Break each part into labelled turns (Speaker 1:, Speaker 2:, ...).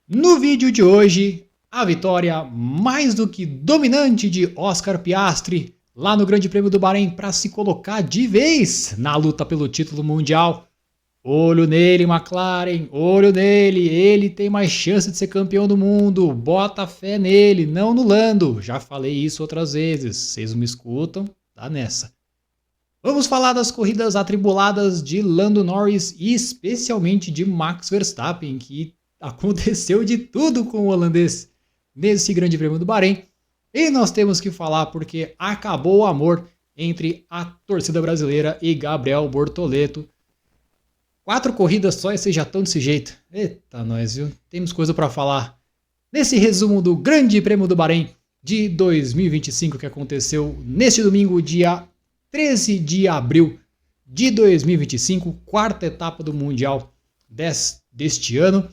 Speaker 1: No vídeo de hoje, a vitória mais do que dominante de Oscar Piastri lá no Grande Prêmio do Bahrein para se colocar de vez na luta pelo título mundial. Olho nele, McLaren, olho nele, ele tem mais chance de ser campeão do mundo, bota fé nele, não no Lando. Já falei isso outras vezes, vocês me escutam, tá nessa. Vamos falar das corridas atribuladas de Lando Norris e especialmente de Max Verstappen, que aconteceu de tudo com o holandês nesse Grande Prêmio do Bahrein. E nós temos que falar porque acabou o amor entre a torcida brasileira e Gabriel Bortoleto. 4 corridas só e vocês já estão desse jeito. Eita, nós, viu? Temos coisa para falar nesse resumo do Grande Prêmio do Bahrein de 2025 que aconteceu neste domingo, dia 13 de abril de 2025, quarta etapa do Mundial deste ano.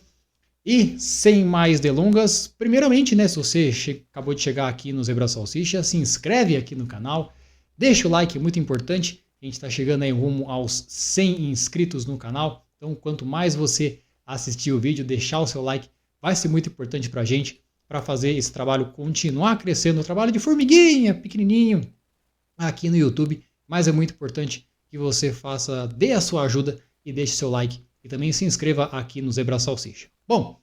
Speaker 1: E sem mais delongas, primeiramente, né, se você acabou de chegar aqui no Zebra Salsicha, se inscreve aqui no canal, deixa o like, muito importante. A gente está chegando aí rumo aos 100 inscritos no canal, então quanto mais você assistir o vídeo, deixar o seu like, vai ser muito importante para a gente, para fazer esse trabalho continuar crescendo, um trabalho de formiguinha, pequenininho, aqui no YouTube, mas é muito importante que você dê a sua ajuda e deixe seu like e também se inscreva aqui no Zebra Salsicha. Bom,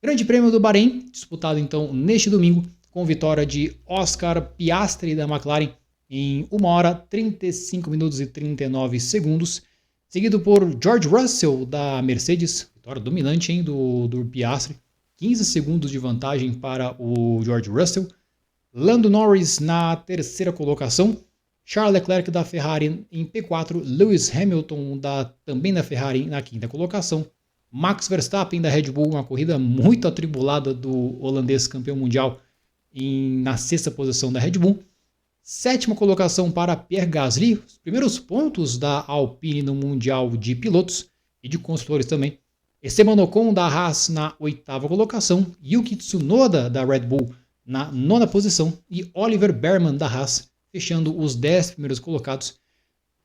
Speaker 1: Grande Prêmio do Bahrein, disputado então neste domingo, com vitória de Oscar Piastri da McLaren em 1 hora 35 minutos e 39 segundos, seguido por George Russell da Mercedes, vitória dominante hein, do Piastri, 15 segundos de vantagem para o George Russell, Lando Norris na terceira colocação, Charles Leclerc da Ferrari em P4, Lewis Hamilton também da Ferrari na quinta colocação, Max Verstappen da Red Bull, uma corrida muito atribulada do holandês campeão mundial na sexta posição da Red Bull, sétima colocação para Pierre Gasly, os primeiros pontos da Alpine no Mundial de Pilotos e de Construtores também, Esteban Ocon da Haas na oitava colocação, Yuki Tsunoda da Red Bull na nona posição e Oliver Bearman da Haas fechando os 10 primeiros colocados,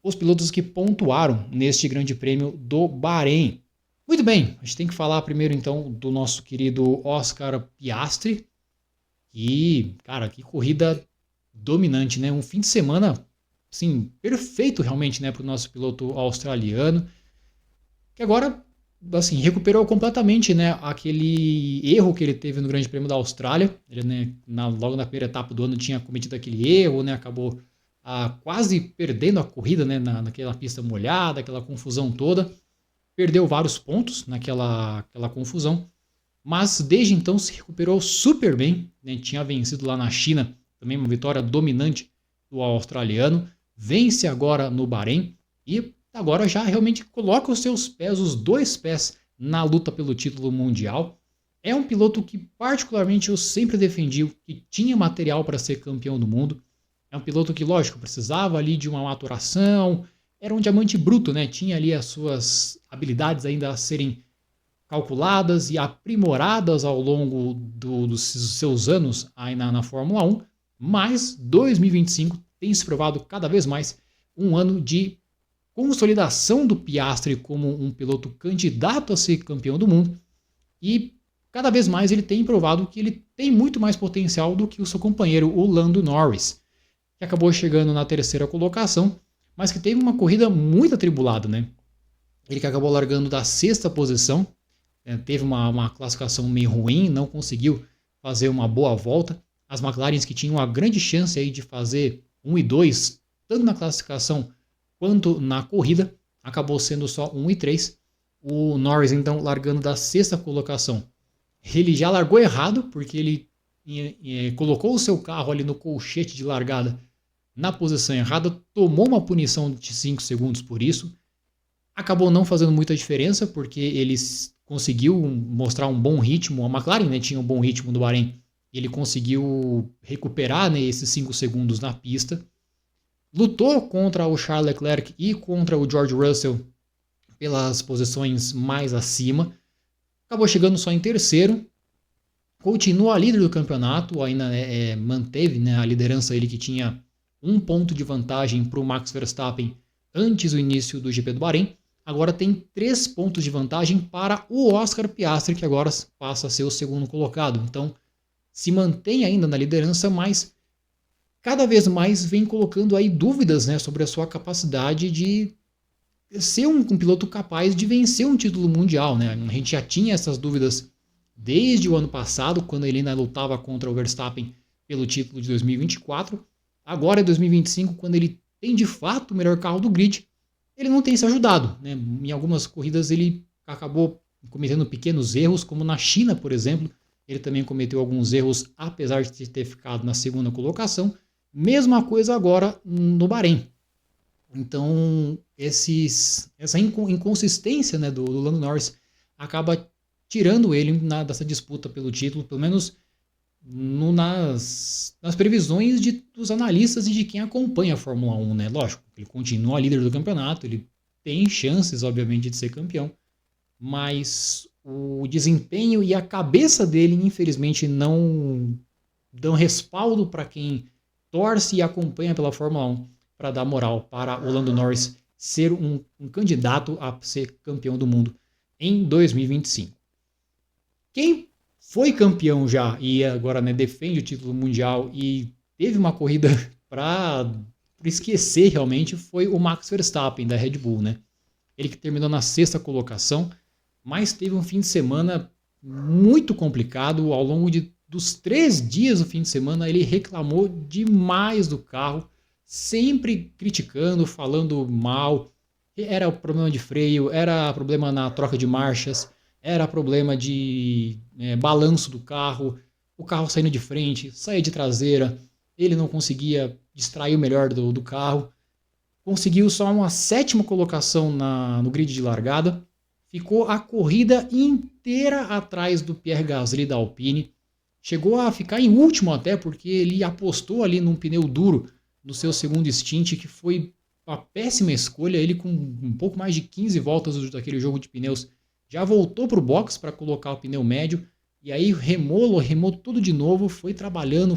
Speaker 1: os pilotos que pontuaram neste Grande Prêmio do Bahrein. Muito bem, a gente tem que falar primeiro então do nosso querido Oscar Piastri, que, cara, que corrida dominante, né? Um fim de semana, assim, perfeito realmente, né, para o nosso piloto australiano, que agora, assim, recuperou completamente, né, aquele erro que ele teve no Grande Prêmio da Austrália. Ele, né, logo na primeira etapa do ano tinha cometido aquele erro, né, acabou quase perdendo a corrida, né, naquela pista molhada, aquela confusão toda. Perdeu vários pontos naquela confusão, mas desde então se recuperou super bem, né, tinha vencido lá na China, também uma vitória dominante do australiano, vence agora no Bahrein e agora já realmente coloca os seus pés, os 2 pés, na luta pelo título mundial. É um piloto que particularmente eu sempre defendi, que tinha material para ser campeão do mundo. É um piloto que, lógico, precisava ali de uma maturação, era um diamante bruto, né? Tinha ali as suas habilidades ainda a serem calculadas e aprimoradas ao longo dos seus anos aí na Fórmula 1, mas 2025 tem se provado cada vez mais um ano de consolidação do Piastri como um piloto candidato a ser campeão do mundo e cada vez mais ele tem provado que ele tem muito mais potencial do que o seu companheiro, o Lando Norris, que acabou chegando na terceira colocação, mas que teve uma corrida muito atribulada, né? Ele que acabou largando da sexta posição, teve uma classificação meio ruim, não conseguiu fazer uma boa volta. As McLarens que tinham uma grande chance aí de fazer 1 e 2, tanto na classificação quanto na corrida, acabou sendo só 1 e 3. O Norris então largando da sexta colocação. Ele já largou errado, porque ele colocou o seu carro ali no colchete de largada na posição errada, tomou uma punição de 5 segundos por isso, acabou não fazendo muita diferença, porque ele conseguiu mostrar um bom ritmo, a McLaren, né, tinha um bom ritmo do Bahrein, ele conseguiu recuperar, né, esses 5 segundos na pista, lutou contra o Charles Leclerc e contra o George Russell pelas posições mais acima, acabou chegando só em terceiro, continua líder do campeonato, ainda manteve, né, a liderança, ele que tinha 1 ponto de vantagem para o Max Verstappen antes do início do GP do Bahrein, agora tem 3 pontos de vantagem para o Oscar Piastri, que agora passa a ser o segundo colocado. Então, se mantém ainda na liderança, mas cada vez mais vem colocando aí dúvidas, né, sobre a sua capacidade de ser um piloto capaz de vencer um título mundial, né? A gente já tinha essas dúvidas desde o ano passado, quando ele ainda lutava contra o Verstappen pelo título de 2024. Agora, em 2025, quando ele tem de fato o melhor carro do grid, ele não tem se ajudado, né? Em algumas corridas ele acabou cometendo pequenos erros, como na China, por exemplo. Ele também cometeu alguns erros, apesar de ter ficado na segunda colocação. Mesma coisa agora no Bahrein. Então, essa inconsistência, né, do Lando Norris acaba tirando ele dessa disputa pelo título, pelo menos nas previsões dos analistas e de quem acompanha a Fórmula 1, né? Lógico, ele continua líder do campeonato, ele tem chances, obviamente, de ser campeão, mas o desempenho e a cabeça dele, infelizmente, não dão respaldo para quem torce e acompanha pela Fórmula 1 para dar moral para o Lando Norris ser um candidato a ser campeão do mundo em 2025. Quem foi campeão já e agora, né, defende o título mundial e teve uma corrida para esquecer realmente foi o Max Verstappen da Red Bull, né? Ele que terminou na 6ª colocação, mas teve um fim de semana muito complicado. Ao longo dos 3 dias do fim de semana ele reclamou demais do carro, sempre criticando, falando mal. Era problema de freio, era problema na troca de marchas, era problema de balanço do carro, o carro saindo de frente, saía de traseira, ele não conseguia extrair o melhor do carro. Conseguiu só uma 7ª colocação no grid de largada, ficou a corrida inteira atrás do Pierre Gasly da Alpine, chegou a ficar em último até, porque ele apostou ali num pneu duro no seu segundo stint, que foi uma péssima escolha. Ele, com um pouco mais de 15 voltas daquele jogo de pneus, já voltou para o box para colocar o pneu médio, e aí remou tudo de novo, foi trabalhando,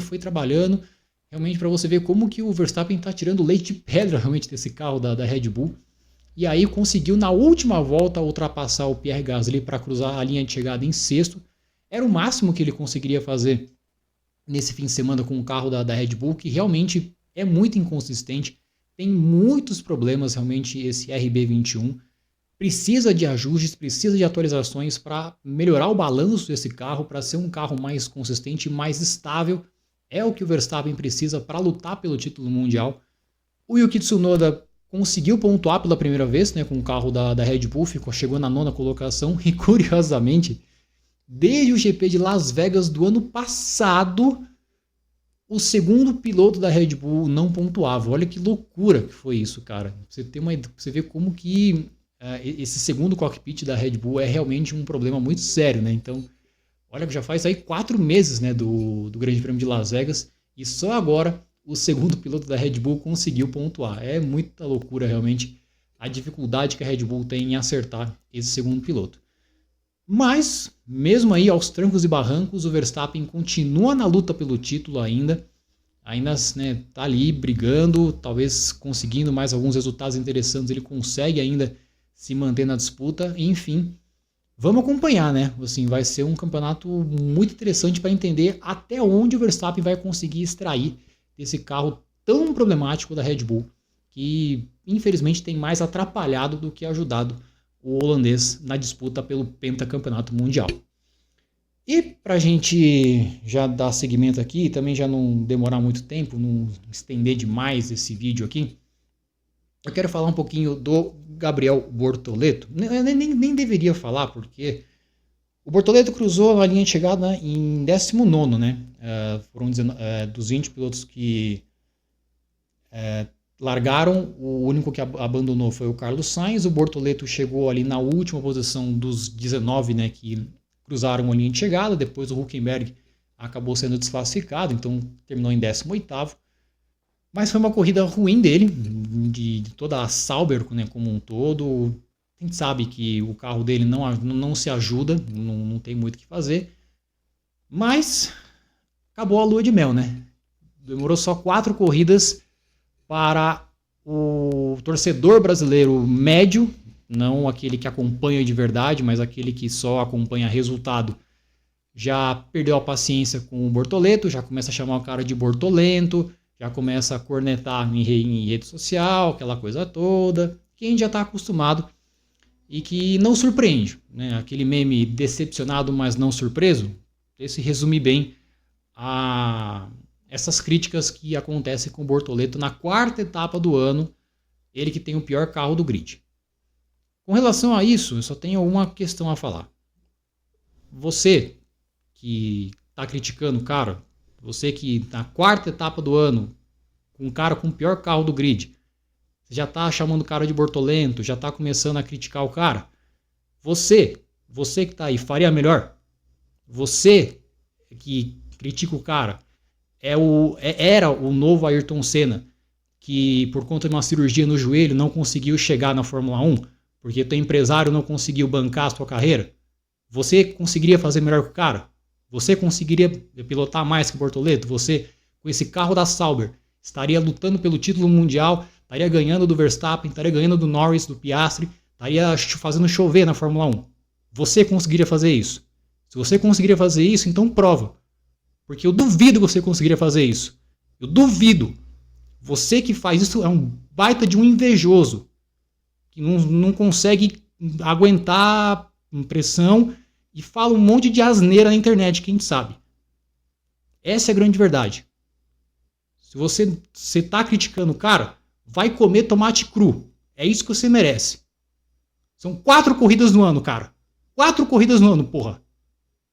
Speaker 1: realmente para você ver como que o Verstappen está tirando leite de pedra realmente desse carro da Red Bull. E aí conseguiu na última volta ultrapassar o Pierre Gasly para cruzar a linha de chegada em 6º. Era o máximo que ele conseguiria fazer nesse fim de semana com o carro da Red Bull, que realmente é muito inconsistente, tem muitos problemas realmente esse RB21, precisa de ajustes, precisa de atualizações para melhorar o balanço desse carro, para ser um carro mais consistente, mais estável. É o que o Verstappen precisa para lutar pelo título mundial. O Yuki Tsunoda conseguiu pontuar pela primeira vez, né, com o carro da Red Bull, chegou na 9ª colocação e, curiosamente, desde o GP de Las Vegas do ano passado, o segundo piloto da Red Bull não pontuava. Olha que loucura que foi isso, cara. Você vê como que esse segundo cockpit da Red Bull é realmente um problema muito sério, né? Então, olha que já faz aí 4 meses, né, do Grande Prêmio de Las Vegas, e só agora o segundo piloto da Red Bull conseguiu pontuar. É muita loucura realmente a dificuldade que a Red Bull tem em acertar esse segundo piloto. Mas, mesmo aí aos trancos e barrancos, o Verstappen continua na luta pelo título ainda, né, tá ali brigando, talvez conseguindo mais alguns resultados interessantes, ele consegue ainda se manter na disputa, enfim. Vamos acompanhar, né? Assim, vai ser um campeonato muito interessante para entender até onde o Verstappen vai conseguir extrair desse carro tão problemático da Red Bull, que infelizmente tem mais atrapalhado do que ajudado o holandês na disputa pelo pentacampeonato mundial. E para a gente já dar seguimento aqui, também já não demorar muito tempo, não estender demais esse vídeo aqui, eu quero falar um pouquinho do Gabriel Bortoleto. Nem deveria falar, porque o Bortoleto cruzou a linha de chegada em 19º, né? Foram dos 20 pilotos que largaram, o único que abandonou foi o Carlos Sainz. O Bortoleto chegou ali na última posição dos 19, né, que cruzaram a linha de chegada. Depois o Hülkenberg acabou sendo desclassificado, então terminou em 18º. Mas foi uma corrida ruim dele, de toda a Sauber, né, como um todo. A gente sabe que o carro dele não se ajuda, não tem muito o que fazer. Mas acabou a lua de mel, né? Demorou só 4 corridas para o torcedor brasileiro médio, não aquele que acompanha de verdade, mas aquele que só acompanha resultado, já perdeu a paciência com o Bortoleto, já começa a chamar o cara de Bortolento, já começa a cornetar em rede social, aquela coisa toda, que a gente já está acostumado e que não surpreende, né? Aquele meme decepcionado, mas não surpreso, esse resume bem essas críticas que acontecem com o Bortoleto na quarta etapa do ano, ele que tem o pior carro do grid. Com relação a isso, eu só tenho uma questão a falar. Você que está criticando o cara, você que na quarta etapa do ano, com um cara com o pior carro do grid, você já está chamando o cara de Bortolento, já está começando a criticar o cara. Você que está aí, faria melhor? Você que critica o cara, era o novo Ayrton Senna, que por conta de uma cirurgia no joelho não conseguiu chegar na Fórmula 1, porque teu empresário não conseguiu bancar a sua carreira? Você conseguiria fazer melhor que o cara? Você conseguiria pilotar mais que o Bortoleto? Você, com esse carro da Sauber, estaria lutando pelo título mundial, estaria ganhando do Verstappen, estaria ganhando do Norris, do Piastri, estaria fazendo chover na Fórmula 1. Você conseguiria fazer isso? Se você conseguiria fazer isso, então prova. Porque eu duvido que você conseguiria fazer isso. Eu duvido. Você que faz isso é um baita de um invejoso, que não consegue aguentar pressão e fala um monte de asneira na internet, que a gente sabe. Essa é a grande verdade. Se você está criticando o cara, vai comer tomate cru. É isso que você merece. São 4 corridas no ano, cara. 4 corridas no ano, porra.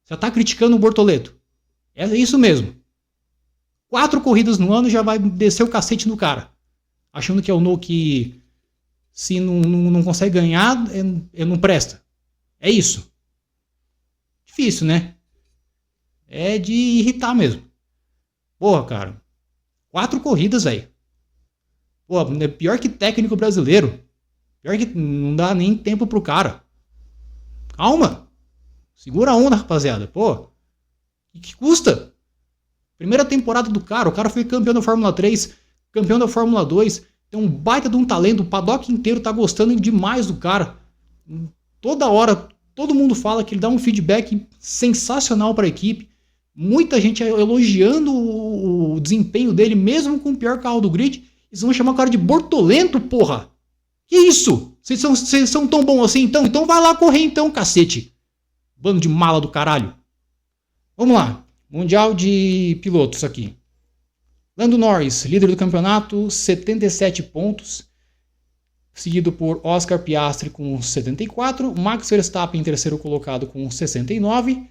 Speaker 1: Você está criticando o Bortoleto. É isso mesmo. 4 corridas no ano já vai descer o cacete no cara. Achando que é o no que se não consegue ganhar, não presta. É isso. Difícil, né? É de irritar mesmo. Porra, cara. 4 corridas, velho. Pô, é pior que técnico brasileiro. Pior que não dá nem tempo pro cara. Calma. Segura a onda, rapaziada. Pô. Que custa? Primeira temporada do cara. O cara foi campeão da Fórmula 3. Campeão da Fórmula 2. Tem um baita de um talento. O paddock inteiro tá gostando demais do cara. Toda hora, todo mundo fala que ele dá um feedback sensacional para a equipe. Muita gente elogiando o desempenho dele, mesmo com o pior carro do grid. Eles vão chamar o cara de Bortolento, porra. Que isso? Vocês são tão bons assim, então? Então vai lá correr então, cacete. Bando de mala do caralho. Vamos lá. Mundial de pilotos aqui. Lando Norris, líder do campeonato, 77 pontos. Seguido por Oscar Piastri com 74. Max Verstappen, terceiro colocado com 69.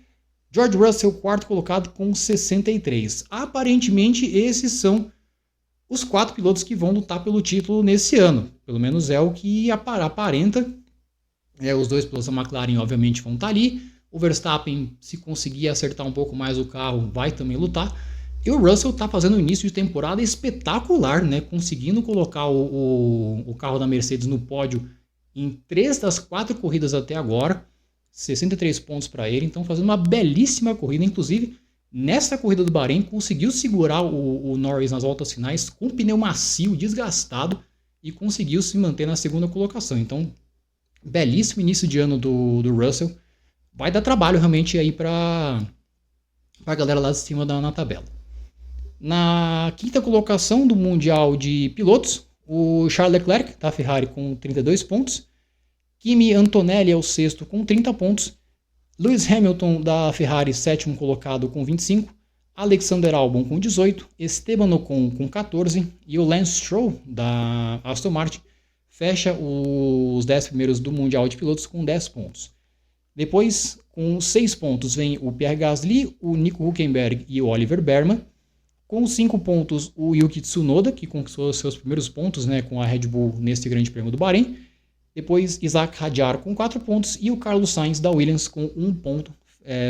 Speaker 1: George Russell, quarto colocado com 63. Aparentemente, esses são os 4 pilotos que vão lutar pelo título nesse ano. Pelo menos é o que aparenta. Os 2 pilotos da McLaren, obviamente, vão estar ali. O Verstappen, se conseguir acertar um pouco mais o carro, vai também lutar. E o Russell está fazendo um início de temporada espetacular, né? Conseguindo colocar o carro da Mercedes no pódio em 3 das 4 corridas até agora. 63 pontos para ele, então fazendo uma belíssima corrida. Inclusive, nessa corrida do Bahrein, conseguiu segurar o Norris nas voltas finais com pneu macio, desgastado, e conseguiu se manter na segunda colocação. Então, belíssimo início de ano do Russell. Vai dar trabalho realmente aí para a galera lá de cima na tabela. Na quinta colocação do Mundial de Pilotos, o Charles Leclerc, da Ferrari, com 32 pontos. Kimi Antonelli é o sexto com 30 pontos. Lewis Hamilton, da Ferrari, sétimo colocado com 25. Alexander Albon com 18. Esteban Ocon com 14. E o Lance Stroll, da Aston Martin, fecha os 10 primeiros do Mundial de Pilotos com 10 pontos. Depois, com 6 pontos, vem o Pierre Gasly, o Nico Hülkenberg e o Oliver Behrmann. Com 5 pontos, o Yuki Tsunoda, que conquistou seus primeiros pontos, né, com a Red Bull neste Grande Prêmio do Bahrein. Depois, Isaac Hadjar com 4 pontos e o Carlos Sainz da Williams com 1 ponto.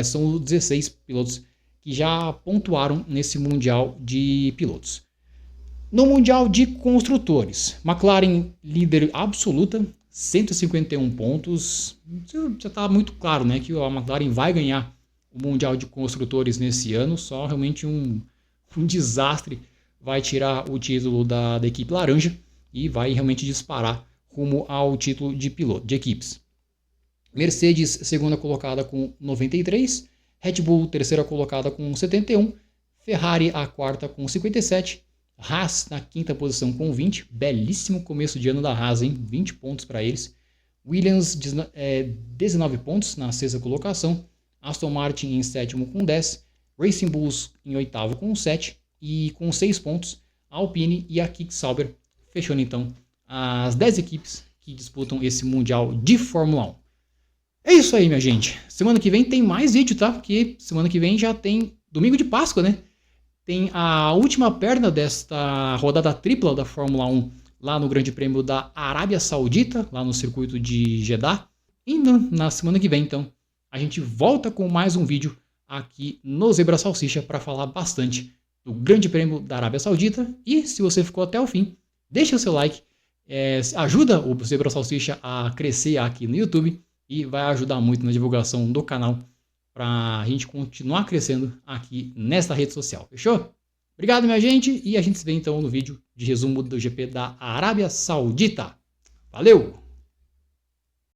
Speaker 1: São os 16 pilotos que já pontuaram nesse Mundial de Pilotos. No Mundial de Construtores, McLaren líder absoluta, 151 pontos. Já está muito claro, né, que a McLaren vai ganhar o Mundial de Construtores nesse ano. Só realmente um desastre vai tirar o título da equipe laranja e vai realmente disparar rumo ao título de piloto de equipes. Mercedes, segunda colocada com 93, Red Bull, terceira colocada com 71, Ferrari, a quarta com 57, Haas na quinta posição com 20, belíssimo começo de ano da Haas, hein? 20 pontos para eles. Williams, 19 pontos na sexta colocação, Aston Martin em sétimo com 10, Racing Bulls em oitavo com 7 e com 6 pontos, a Alpine e a Kik Sauber, fechando então as 10 equipes que disputam esse Mundial de Fórmula 1. É isso aí, minha gente. Semana que vem tem mais vídeo, tá? Porque semana que vem já tem domingo de Páscoa, né? Tem a última perna desta rodada tripla da Fórmula 1 lá no Grande Prêmio da Arábia Saudita, lá no circuito de Jeddah. E na semana que vem, então, a gente volta com mais um vídeo aqui no Zebra Salsicha para falar bastante do Grande Prêmio da Arábia Saudita. E se você ficou até o fim, deixa o seu like, ajuda o Zebra Salsicha a crescer aqui no YouTube e vai ajudar muito na divulgação do canal para a gente continuar crescendo aqui nesta rede social, fechou? Obrigado, minha gente, e a gente se vê então no vídeo de resumo do GP da Arábia Saudita. Valeu!